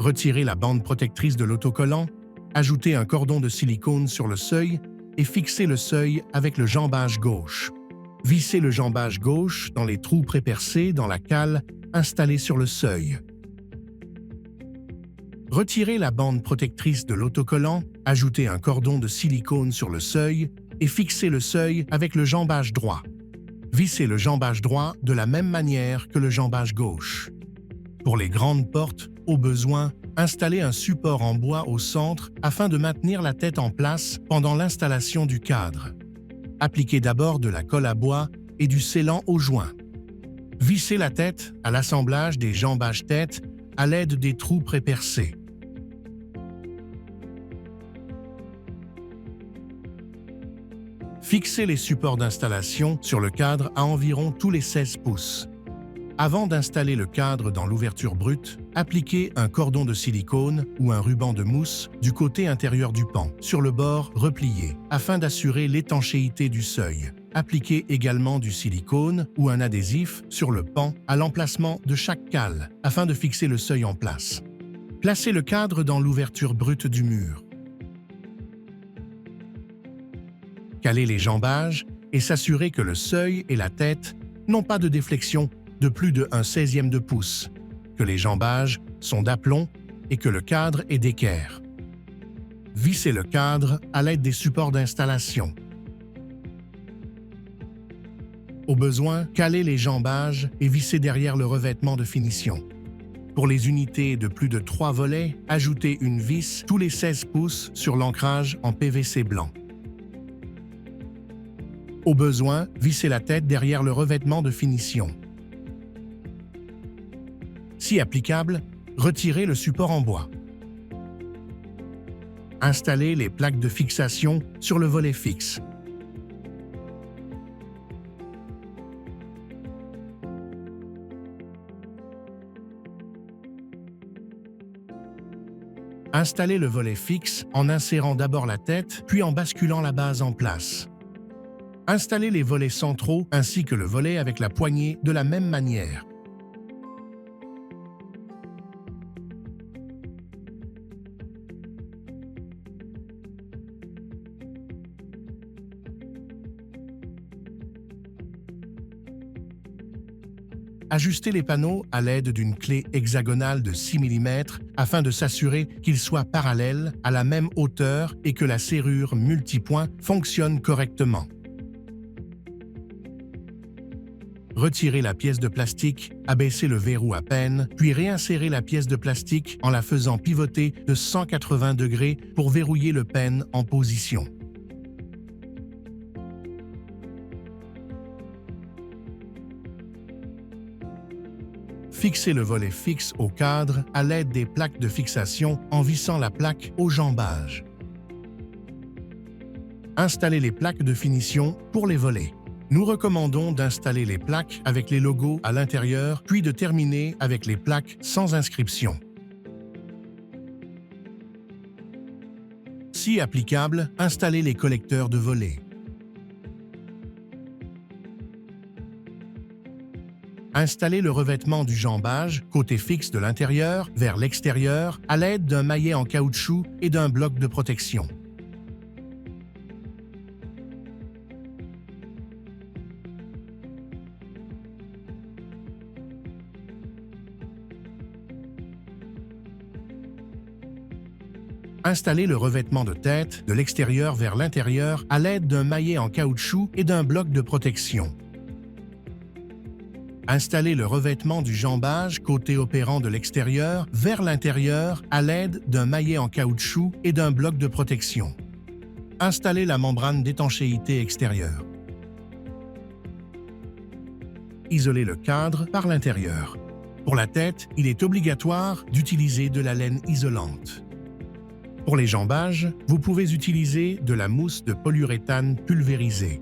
Retirez la bande protectrice de l'autocollant, ajoutez un cordon de silicone sur le seuil et fixez le seuil avec le jambage gauche. Vissez le jambage gauche dans les trous prépercés dans la cale installée sur le seuil. Retirez la bande protectrice de l'autocollant, ajoutez un cordon de silicone sur le seuil et fixez le seuil avec le jambage droit. Vissez le jambage droit de la même manière que le jambage gauche. Pour les grandes portes, au besoin, installez un support en bois au centre afin de maintenir la tête en place pendant l'installation du cadre. Appliquez d'abord de la colle à bois et du scellant au joint. Vissez la tête à l'assemblage des jambages tête à l'aide des trous prépercés. Fixez les supports d'installation sur le cadre à environ tous les 16 pouces. Avant d'installer le cadre dans l'ouverture brute, appliquez un cordon de silicone ou un ruban de mousse du côté intérieur du pan, sur le bord replié, afin d'assurer l'étanchéité du seuil. Appliquez également du silicone ou un adhésif sur le pan à l'emplacement de chaque cale, afin de fixer le seuil en place. Placez le cadre dans l'ouverture brute du mur. Calez les jambages et s'assurer que le seuil et la tête n'ont pas de déflexion de plus de 1/16e de pouce, que les jambages sont d'aplomb et que le cadre est d'équerre. Vissez le cadre à l'aide des supports d'installation. Au besoin, calez les jambages et vissez derrière le revêtement de finition. Pour les unités de plus de 3 volets, ajoutez une vis tous les 16 pouces sur l'ancrage en PVC blanc. Au besoin, vissez la tête derrière le revêtement de finition. Si applicable, retirez le support en bois. Installez les plaques de fixation sur le volet fixe. Installez le volet fixe en insérant d'abord la tête, puis en basculant la base en place. Installez les volets centraux ainsi que le volet avec la poignée de la même manière. Ajustez les panneaux à l'aide d'une clé hexagonale de 6 mm afin de s'assurer qu'ils soient parallèles, à la même hauteur et que la serrure multipoint fonctionne correctement. Retirez la pièce de plastique, abaissez le verrou à peine, puis réinsérez la pièce de plastique en la faisant pivoter de 180 degrés pour verrouiller le pêne en position. Fixez le volet fixe au cadre à l'aide des plaques de fixation en vissant la plaque au jambage. Installez les plaques de finition pour les volets. Nous recommandons d'installer les plaques avec les logos à l'intérieur, puis de terminer avec les plaques sans inscription. Si applicable, installez les collecteurs de volets. Installez le revêtement du jambage, côté fixe de l'intérieur vers l'extérieur, à l'aide d'un maillet en caoutchouc et d'un bloc de protection. Installez le revêtement de tête de l'extérieur vers l'intérieur à l'aide d'un maillet en caoutchouc et d'un bloc de protection. Installez le revêtement du jambage côté opérant de l'extérieur vers l'intérieur à l'aide d'un maillet en caoutchouc et d'un bloc de protection. Installez la membrane d'étanchéité extérieure. Isolez le cadre par l'intérieur. Pour la tête, il est obligatoire d'utiliser de la laine isolante. Pour les jambages, vous pouvez utiliser de la mousse de polyuréthane pulvérisée.